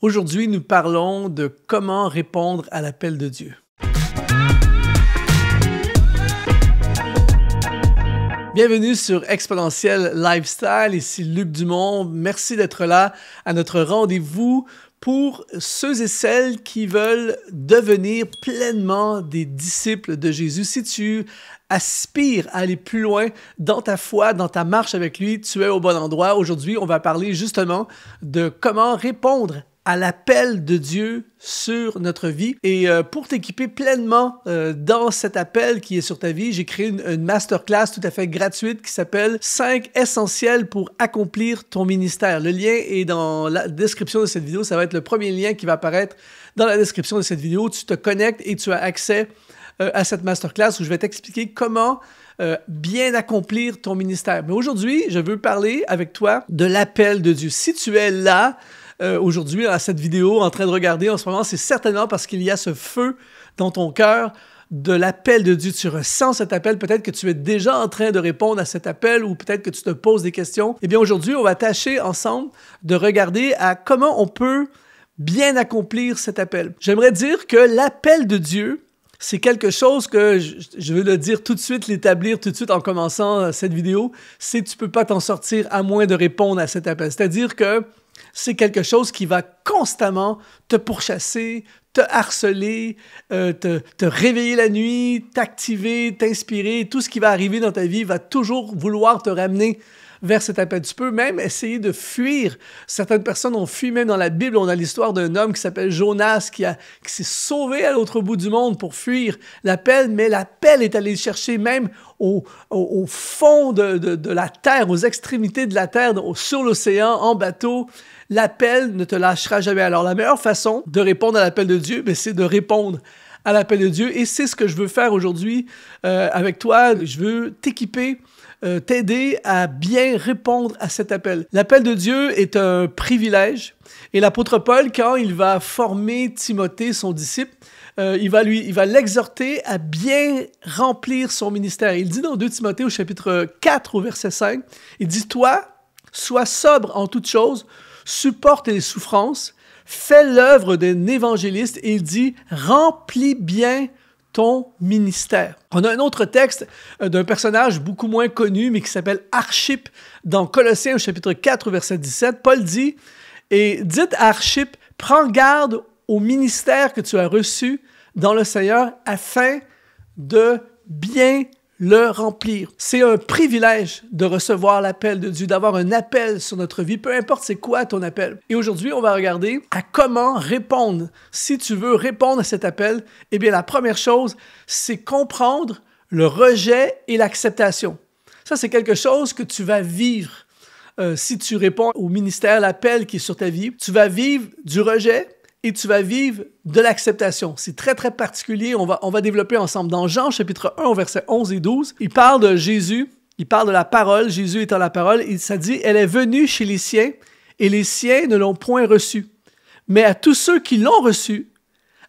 Aujourd'hui, nous parlons de comment répondre à l'appel de Dieu. Bienvenue sur Exponentiel Lifestyle, ici Luc Dumont. Merci d'être là à notre rendez-vous pour ceux et celles qui veulent devenir pleinement des disciples de Jésus. Si tu aspires à aller plus loin dans ta foi, dans ta marche avec lui, tu es au bon endroit. Aujourd'hui, on va parler justement de comment répondre à l'appel de Dieu sur notre vie. Et pour t'équiper pleinement dans cet appel qui est sur ta vie, j'ai créé une masterclass tout à fait gratuite qui s'appelle « 5 essentiels pour accomplir ton ministère ». Le lien est dans la description de cette vidéo. Ça va être le premier lien qui va apparaître dans la description de cette vidéo. Tu te connectes et tu as accès à cette masterclass où je vais t'expliquer comment bien accomplir ton ministère. Mais aujourd'hui, je veux parler avec toi de l'appel de Dieu. Si tu es là, aujourd'hui, à cette vidéo, en train de regarder en ce moment, c'est certainement parce qu'il y a ce feu dans ton cœur de l'appel de Dieu. Tu ressens cet appel. Peut-être que tu es déjà en train de répondre à cet appel ou peut-être que tu te poses des questions. Eh bien, aujourd'hui, on va tâcher ensemble de regarder à comment on peut bien accomplir cet appel. J'aimerais dire que l'appel de Dieu, c'est quelque chose que je veux le dire tout de suite, l'établir tout de suite en commençant cette vidéo, c'est que tu ne peux pas t'en sortir à moins de répondre à cet appel. C'est-à-dire que c'est quelque chose qui va constamment te pourchasser, te harceler, te réveiller la nuit, t'activer, t'inspirer. Tout ce qui va arriver dans ta vie va toujours vouloir te ramener vers cet appel. Tu peux même essayer de fuir. Certaines personnes ont fui même dans la Bible. On a l'histoire d'un homme qui s'appelle Jonas qui s'est sauvé à l'autre bout du monde pour fuir l'appel, mais l'appel est allé le chercher même au fond de la terre, aux extrémités de la terre, sur l'océan, en bateau. L'appel ne te lâchera jamais. Alors, la meilleure façon de répondre à l'appel de Dieu, c'est de répondre à l'appel de Dieu. Et c'est ce que je veux faire aujourd'hui avec toi. Je veux t'équiper, t'aider à bien répondre à cet appel. L'appel de Dieu est un privilège. Et l'apôtre Paul, quand il va former Timothée, son disciple, il va l'exhorter à bien remplir son ministère. Il dit dans 2 Timothée au chapitre 4 au verset 5, il dit « Toi, sois sobre en toutes choses, supporte les souffrances, fais l'œuvre d'un évangéliste. » Et il dit « Remplis bien ton ministère. » On a un autre texte d'un personnage beaucoup moins connu, mais qui s'appelle Archippe, dans Colossiens au chapitre 4 au verset 17. Paul dit « Et dites à Archippe, prends garde au ministère que tu as reçu dans le Seigneur afin de bien le remplir. » C'est un privilège de recevoir l'appel de Dieu, d'avoir un appel sur notre vie, peu importe c'est quoi ton appel. Et aujourd'hui, on va regarder à comment répondre. Si tu veux répondre à cet appel, eh bien la première chose, c'est comprendre le rejet et l'acceptation. Ça, c'est quelque chose que tu vas vivre. Si tu réponds au ministère, l'appel qui est sur ta vie, tu vas vivre du rejet et tu vas vivre de l'acceptation. C'est très, très particulier. On va développer ensemble. Dans Jean, chapitre 1, versets 11 et 12, il parle de Jésus, il parle de la parole, Jésus étant la parole, et ça dit « Elle est venue chez les siens, et les siens ne l'ont point reçue. Mais à tous ceux qui l'ont reçue,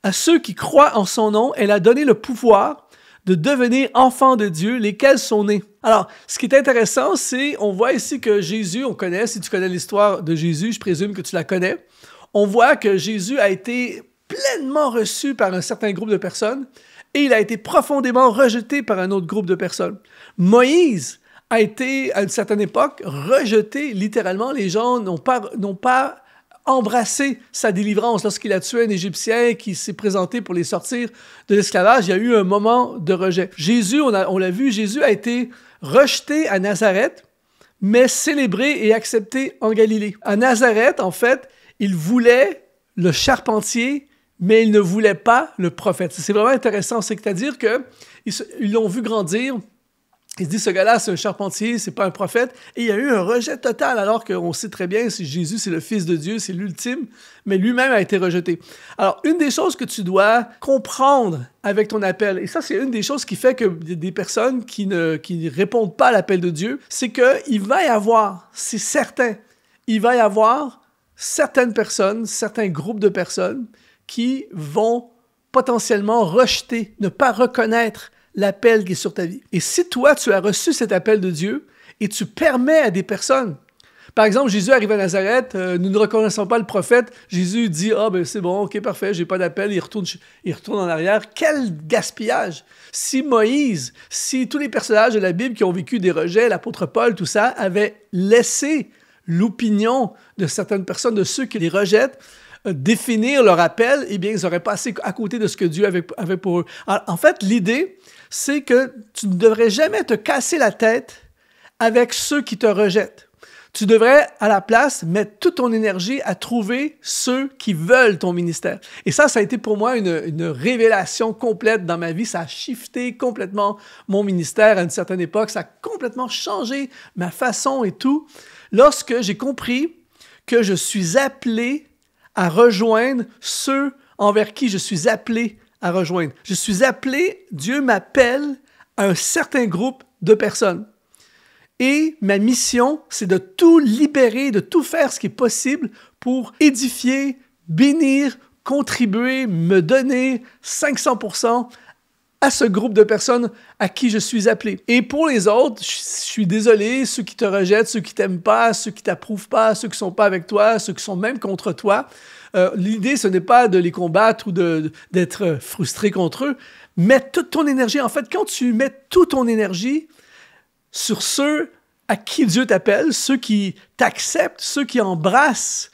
à ceux qui croient en son nom, elle a donné le pouvoir de devenir enfants de Dieu, lesquels sont nés. » Alors, ce qui est intéressant, c'est, on voit ici que Jésus, on connaît, si tu connais l'histoire de Jésus, je présume que tu la connais, on voit que Jésus a été pleinement reçu par un certain groupe de personnes et il a été profondément rejeté par un autre groupe de personnes. Moïse a été, à une certaine époque, rejeté littéralement. Les gens n'ont pas embrassé sa délivrance. Lorsqu'il a tué un Égyptien qui s'est présenté pour les sortir de l'esclavage, il y a eu un moment de rejet. Jésus, on l'a vu, Jésus a été rejeté à Nazareth, mais célébré et accepté en Galilée. À Nazareth, en fait, il voulait le charpentier, mais il ne voulait pas le prophète. C'est vraiment intéressant. C'est-à-dire qu'ils l'ont vu grandir. Il se dit, ce gars-là, c'est un charpentier, c'est pas un prophète. Et il y a eu un rejet total, alors qu'on sait très bien que Jésus, c'est le Fils de Dieu, c'est l'ultime, mais lui-même a été rejeté. Alors, une des choses que tu dois comprendre avec ton appel, et ça, c'est une des choses qui fait que des personnes qui ne répondent pas à l'appel de Dieu, c'est qu'il va y avoir, c'est certain, il va y avoir certaines personnes, certains groupes de personnes qui vont potentiellement rejeter, ne pas reconnaître l'appel qui est sur ta vie. Et si toi, tu as reçu cet appel de Dieu et tu permets à des personnes Par exemple, Jésus arrive à Nazareth, nous ne reconnaissons pas le prophète. Jésus dit « Ah, ben c'est bon, ok, parfait, j'ai pas d'appel. » Il retourne en arrière. Quel gaspillage! Si Moïse, si tous les personnages de la Bible qui ont vécu des rejets, l'apôtre Paul, tout ça, avaient laissé l'opinion de certaines personnes, de ceux qui les rejettent, définir leur appel, eh bien, ils auraient passé à côté de ce que Dieu avait pour eux. Alors, en fait, l'idée, c'est que tu ne devrais jamais te casser la tête avec ceux qui te rejettent. Tu devrais, à la place, mettre toute ton énergie à trouver ceux qui veulent ton ministère. Et ça a été pour moi une révélation complète dans ma vie. Ça a shifté complètement mon ministère à une certaine époque. Ça a complètement changé ma façon et tout. Lorsque j'ai compris que je suis appelé à rejoindre ceux envers qui je suis appelé à rejoindre. Je suis appelé, Dieu m'appelle à un certain groupe de personnes. Et ma mission, c'est de tout libérer, de tout faire ce qui est possible pour édifier, bénir, contribuer, me donner 500% à ce groupe de personnes à qui je suis appelé. Et pour les autres, je suis désolé, ceux qui te rejettent, ceux qui t'aiment pas, ceux qui t'approuvent pas, ceux qui sont pas avec toi, ceux qui sont même contre toi. L'idée, ce n'est pas de les combattre ou d'être frustré contre eux. Mets toute ton énergie. En fait, quand tu mets toute ton énergie sur ceux à qui Dieu t'appelle, ceux qui t'acceptent, ceux qui embrassent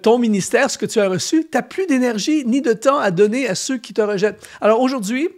ton ministère, ce que tu as reçu, tu n'as plus d'énergie ni de temps à donner à ceux qui te rejettent. Alors aujourd'hui,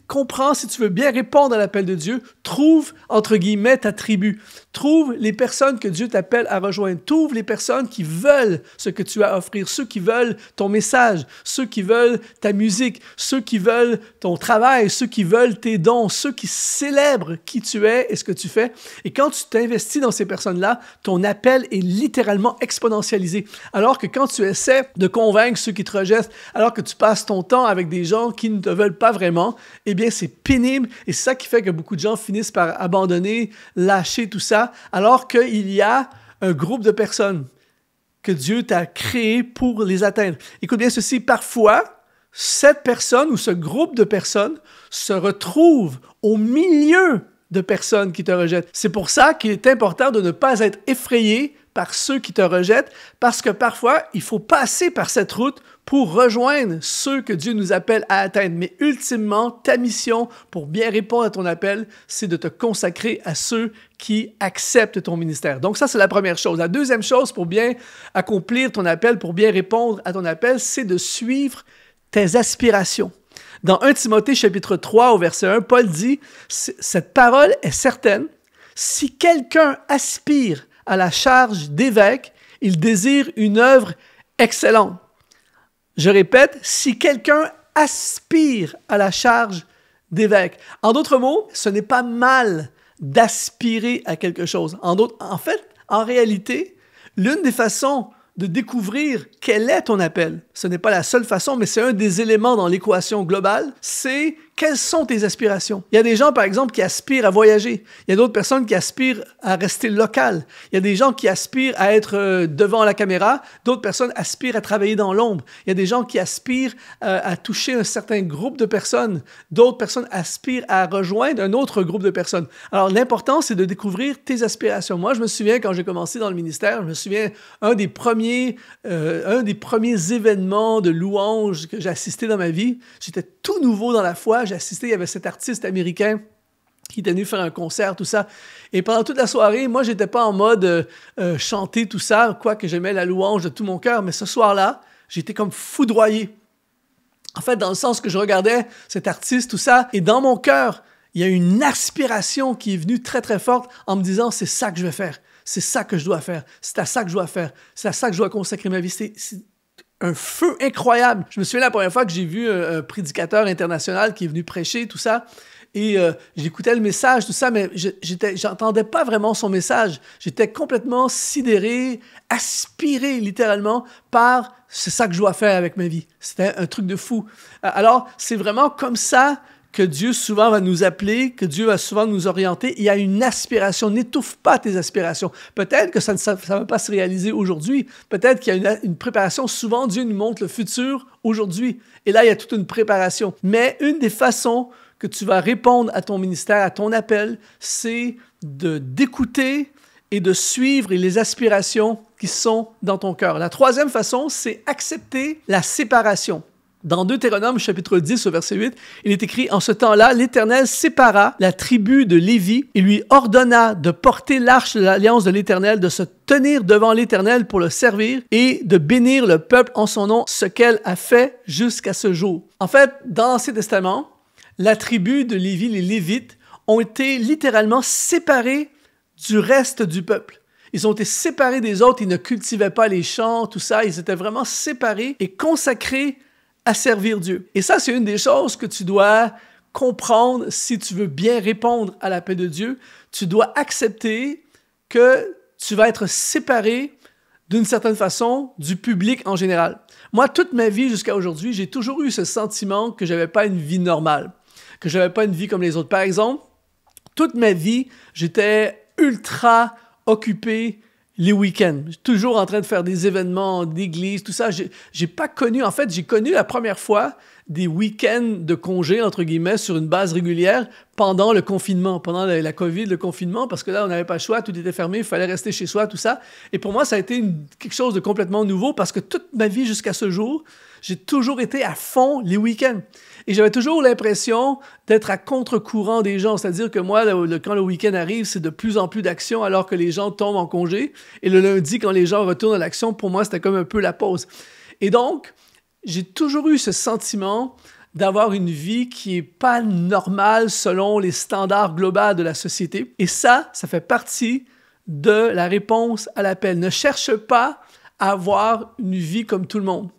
comprends, si tu veux bien répondre à l'appel de Dieu, trouve, entre guillemets, ta tribu. Trouve les personnes que Dieu t'appelle à rejoindre. Trouve les personnes qui veulent ce que tu as à offrir, ceux qui veulent ton message, ceux qui veulent ta musique, ceux qui veulent ton travail, ceux qui veulent tes dons, ceux qui célèbrent qui tu es et ce que tu fais. Et quand tu t'investis dans ces personnes-là, ton appel est littéralement exponentialisé. Alors que quand tu essaies de convaincre ceux qui te rejettent, alors que tu passes ton temps avec des gens qui ne te veulent pas vraiment, eh bien, c'est pénible et c'est ça qui fait que beaucoup de gens finissent par abandonner, lâcher tout ça, alors qu'il y a un groupe de personnes que Dieu t'a créé pour les atteindre. Écoute bien ceci, parfois, cette personne ou ce groupe de personnes se retrouve au milieu de personnes qui te rejettent. C'est pour ça qu'il est important de ne pas être effrayé par ceux qui te rejettent, parce que parfois, il faut passer par cette route pour rejoindre ceux que Dieu nous appelle à atteindre. Mais ultimement, ta mission pour bien répondre à ton appel, c'est de te consacrer à ceux qui acceptent ton ministère. Donc ça, c'est la première chose. La deuxième chose pour bien accomplir ton appel, pour bien répondre à ton appel, c'est de suivre tes aspirations. Dans 1 Timothée chapitre 3 au verset 1, Paul dit « Cette parole est certaine, si quelqu'un aspire à la charge d'évêque, il désire une œuvre excellente. » Je répète, si quelqu'un aspire à la charge d'évêque. En d'autres mots, ce n'est pas mal d'aspirer à quelque chose. En réalité, l'une des façons de découvrir quel est ton appel, ce n'est pas la seule façon, mais c'est un des éléments dans l'équation globale, c'est quelles sont tes aspirations. Il y a des gens, par exemple, qui aspirent à voyager. Il y a d'autres personnes qui aspirent à rester locales. Il y a des gens qui aspirent à être devant la caméra. D'autres personnes aspirent à travailler dans l'ombre. Il y a des gens qui aspirent à toucher un certain groupe de personnes. D'autres personnes aspirent à rejoindre un autre groupe de personnes. Alors, l'important, c'est de découvrir tes aspirations. Moi, je me souviens, quand j'ai commencé dans le ministère, je me souviens, un des premiers événements de louange que j'ai assisté dans ma vie, j'étais tout nouveau dans la foi. J'ai assisté, il y avait cet artiste américain qui était venu faire un concert, tout ça. Et pendant toute la soirée, moi, j'étais pas en mode chanter tout ça, quoique j'aimais la louange de tout mon cœur, mais ce soir-là, j'étais comme foudroyé. En fait, dans le sens que je regardais cet artiste, tout ça, et dans mon cœur, il y a une aspiration qui est venue très, très forte en me disant, c'est ça que je vais faire. C'est ça que je dois faire. C'est à ça que je dois faire. C'est à ça que je dois consacrer ma vie. C'est un feu incroyable. Je me souviens la première fois que j'ai vu un prédicateur international qui est venu prêcher, tout ça, et j'écoutais le message, tout ça, mais j'entendais pas vraiment son message. J'étais complètement sidéré, aspiré littéralement par « c'est ça que je dois faire avec ma vie ». C'était un truc de fou. Alors, c'est vraiment comme ça que Dieu souvent va nous appeler, que Dieu va souvent nous orienter. Il y a une aspiration. N'étouffe pas tes aspirations. Peut-être que ça ne va pas se réaliser aujourd'hui. Peut-être qu'il y a une préparation. Souvent, Dieu nous montre le futur aujourd'hui. Et là, il y a toute une préparation. Mais une des façons que tu vas répondre à ton ministère, à ton appel, c'est d'écouter et de suivre les aspirations qui sont dans ton cœur. La troisième façon, c'est accepter la séparation. Dans Deutéronome chapitre 10 au verset 8, il est écrit « En ce temps-là, l'Éternel sépara la tribu de Lévi et lui ordonna de porter l'arche de l'alliance de l'Éternel, de se tenir devant l'Éternel pour le servir et de bénir le peuple en son nom, ce qu'elle a fait jusqu'à ce jour. » En fait, dans l'Ancien Testament, la tribu de Lévi, les Lévites, ont été littéralement séparés du reste du peuple. Ils ont été séparés des autres, ils ne cultivaient pas les champs, tout ça, ils étaient vraiment séparés et consacrés à servir Dieu. Et ça, c'est une des choses que tu dois comprendre si tu veux bien répondre à l'appel de Dieu. Tu dois accepter que tu vas être séparé d'une certaine façon du public en général. Moi, toute ma vie jusqu'à aujourd'hui, j'ai toujours eu ce sentiment que je n'avais pas une vie normale, que je n'avais pas une vie comme les autres. Par exemple, toute ma vie, j'étais ultra occupé les week-ends, toujours en train de faire des événements d'église, tout ça. J'ai pas connu, en fait, j'ai connu la première fois des week-ends de congé, entre guillemets, sur une base régulière pendant le confinement, pendant la COVID, le confinement, parce que là, on n'avait pas le choix, tout était fermé, il fallait rester chez soi, tout ça. Et pour moi, ça a été quelque chose de complètement nouveau parce que toute ma vie jusqu'à ce jour, j'ai toujours été à fond les week-ends. Et j'avais toujours l'impression d'être à contre-courant des gens. C'est-à-dire que moi, quand le week-end arrive, c'est de plus en plus d'action alors que les gens tombent en congé. Et le lundi, quand les gens retournent à l'action, pour moi, c'était comme un peu la pause. Et donc, j'ai toujours eu ce sentiment d'avoir une vie qui n'est pas normale selon les standards globaux de la société. Et ça fait partie de la réponse à l'appel. Ne cherche pas à avoir une vie comme tout le monde.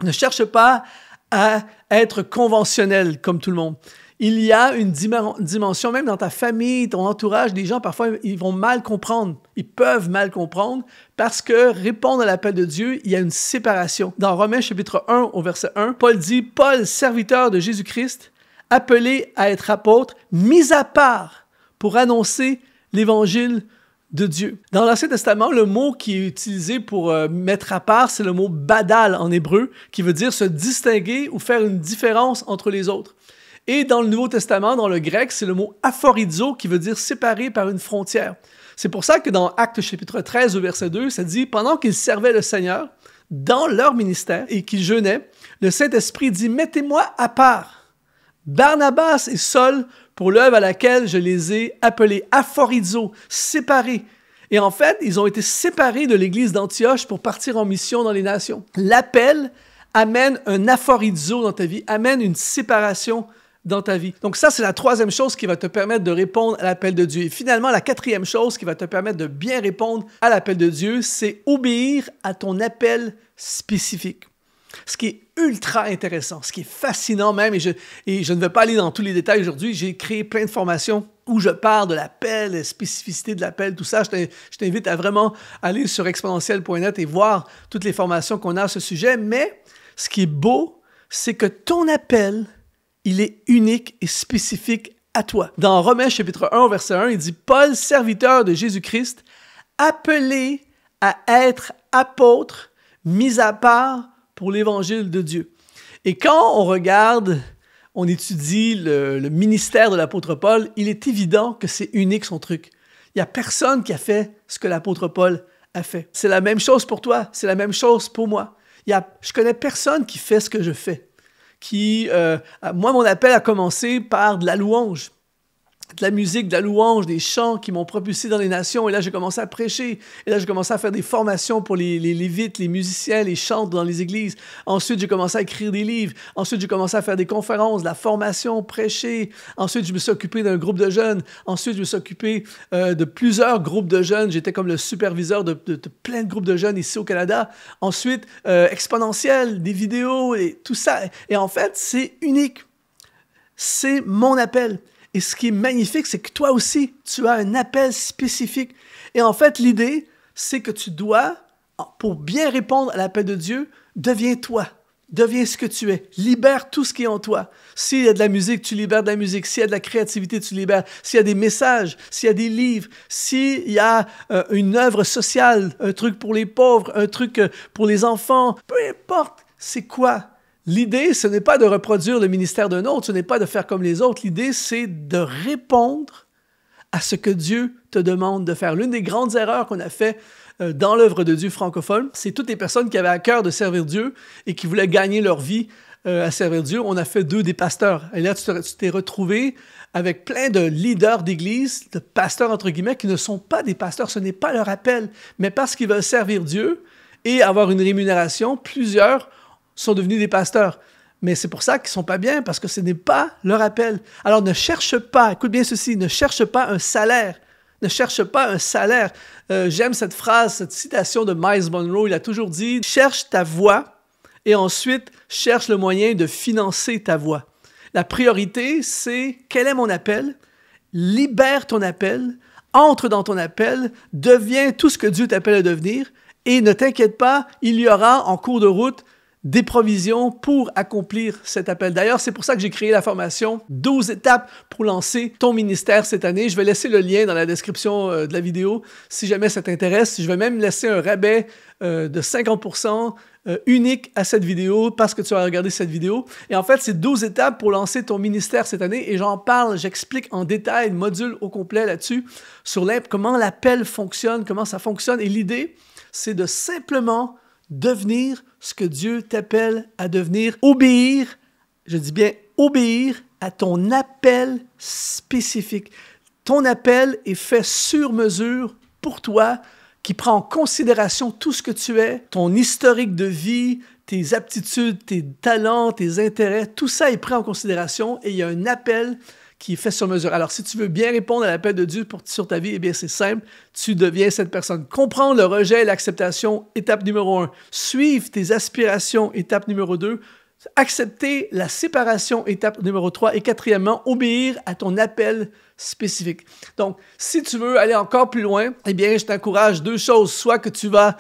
Ne cherche pas à être conventionnel comme tout le monde. Il y a une dimension, même dans ta famille, ton entourage, des gens, parfois, ils vont mal comprendre. Ils peuvent mal comprendre parce que répondre à l'appel de Dieu, il y a une séparation. Dans Romains chapitre 1 au verset 1, Paul dit « Paul, serviteur de Jésus-Christ, appelé à être apôtre, mis à part pour annoncer l'évangile de Dieu. » Dans l'Ancien Testament, le mot qui est utilisé pour mettre à part, c'est le mot « badal » en hébreu, qui veut dire se distinguer ou faire une différence entre les autres. Et dans le Nouveau Testament, dans le grec, c'est le mot « aphorizo » qui veut dire « séparé par une frontière ». C'est pour ça que dans Actes chapitre 13 au verset 2, ça dit « Pendant qu'ils servaient le Seigneur dans leur ministère et qu'ils jeûnaient, le Saint-Esprit dit « Mettez-moi à part, Barnabas et Saul, pour l'œuvre à laquelle je les ai appelés, aphorizo, séparés. » Et en fait, ils ont été séparés de l'église d'Antioche pour partir en mission dans les nations. L'appel amène un aphorizo dans ta vie, amène une séparation dans ta vie. Donc ça, c'est la troisième chose qui va te permettre de répondre à l'appel de Dieu. Et finalement, la quatrième chose qui va te permettre de bien répondre à l'appel de Dieu, c'est obéir à ton appel spécifique. Ce qui est ultra intéressant, ce qui est fascinant même, et je ne vais pas aller dans tous les détails aujourd'hui, j'ai créé plein de formations où je parle de l'appel, la spécificité de l'appel, tout ça. Je t'invite à vraiment aller sur exponentiel.net et voir toutes les formations qu'on a à ce sujet. Mais ce qui est beau, c'est que ton appel, il est unique et spécifique à toi. Dans Romains chapitre 1, verset 1, il dit « Paul, serviteur de Jésus-Christ, appelé à être apôtre, mis à part pour l'évangile de Dieu. » Et quand on regarde, on étudie le ministère de l'apôtre Paul, il est évident que c'est unique son truc. Il n'y a personne qui a fait ce que l'apôtre Paul a fait. C'est la même chose pour toi, c'est la même chose pour moi. Je connais personne qui fait ce que je fais. Moi, mon appel a commencé par de la louange, de la musique, de la louange, des chants qui m'ont propulsé dans les nations. Et là, j'ai commencé à prêcher. Et là, j'ai commencé à faire des formations pour les lévites, les musiciens, les chantres dans les églises. Ensuite, j'ai commencé à écrire des livres. Ensuite, j'ai commencé à faire des conférences, de la formation, prêcher. Ensuite, je me suis occupé d'un groupe de jeunes. Ensuite, je me suis occupé de plusieurs groupes de jeunes. J'étais comme le superviseur de plein de groupes de jeunes ici au Canada. Ensuite, exponentiel, des vidéos et tout ça. Et en fait, c'est unique. C'est mon appel. Et ce qui est magnifique, c'est que toi aussi, tu as un appel spécifique. Et en fait, l'idée, c'est que tu dois, pour bien répondre à l'appel de Dieu, deviens toi. Deviens ce que tu es. Libère tout ce qui est en toi. S'il y a de la musique, tu libères de la musique. S'il y a de la créativité, tu libères. S'il y a des messages, s'il y a des livres, s'il y a une œuvre sociale, un truc pour les pauvres, un truc pour les enfants, peu importe, c'est quoi? L'idée, ce n'est pas de reproduire le ministère d'un autre, ce n'est pas de faire comme les autres. L'idée, c'est de répondre à ce que Dieu te demande de faire. L'une des grandes erreurs qu'on a fait dans l'œuvre de Dieu francophone, c'est toutes les personnes qui avaient à cœur de servir Dieu et qui voulaient gagner leur vie à servir Dieu. On a fait d'eux des pasteurs. Et là, tu t'es retrouvé avec plein de leaders d'église, de pasteurs entre guillemets, qui ne sont pas des pasteurs. Ce n'est pas leur appel. Mais parce qu'ils veulent servir Dieu et avoir une rémunération, plusieurs sont devenus des pasteurs. Mais c'est pour ça qu'ils ne sont pas bien, parce que ce n'est pas leur appel. Alors ne cherche pas, écoute bien ceci, ne cherche pas un salaire. Ne cherche pas un salaire. J'aime cette phrase, cette citation de Miles Monroe. Il a toujours dit « Cherche ta voie et ensuite cherche le moyen de financer ta voie. » La priorité, c'est « Quel est mon appel? » Libère ton appel, entre dans ton appel, deviens tout ce que Dieu t'appelle à devenir et ne t'inquiète pas, il y aura en cours de route des provisions pour accomplir cet appel. D'ailleurs, c'est pour ça que j'ai créé la formation 12 étapes pour lancer ton ministère cette année. Je vais laisser le lien dans la description de la vidéo si jamais ça t'intéresse. Je vais même laisser un rabais de 50% unique à cette vidéo parce que tu vas regarder cette vidéo. Et en fait, c'est 12 étapes pour lancer ton ministère cette année et j'en parle, j'explique en détail, module au complet là-dessus, sur comment l'appel fonctionne, comment ça fonctionne. Et l'idée, c'est de simplement devenir ce que Dieu t'appelle à devenir, obéir, je dis bien obéir à ton appel spécifique. Ton appel est fait sur mesure pour toi, qui prend en considération tout ce que tu es, ton historique de vie, tes aptitudes, tes talents, tes intérêts, tout ça est pris en considération et il y a un appel qui est fait sur mesure. Alors, si tu veux bien répondre à l'appel de Dieu sur ta vie, eh bien, c'est simple, tu deviens cette personne. Comprendre le rejet et l'acceptation, étape numéro 1. Suivre tes aspirations, étape numéro 2. Accepter la séparation, étape numéro 3. Et quatrièmement, obéir à ton appel spécifique. Donc, si tu veux aller encore plus loin, eh bien, je t'encourage deux choses. Soit que tu vas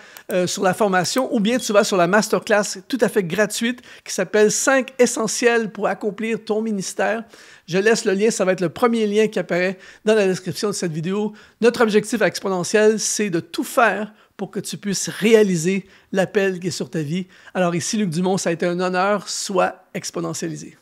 sur la formation ou bien tu vas sur la masterclass tout à fait gratuite qui s'appelle 5 essentiels pour accomplir ton ministère. Je laisse le lien, ça va être le premier lien qui apparaît dans la description de cette vidéo. Notre objectif à Exponentiel, c'est de tout faire pour que tu puisses réaliser l'appel qui est sur ta vie. Alors ici, Luc Dumont, ça a été un honneur, sois exponentialisé.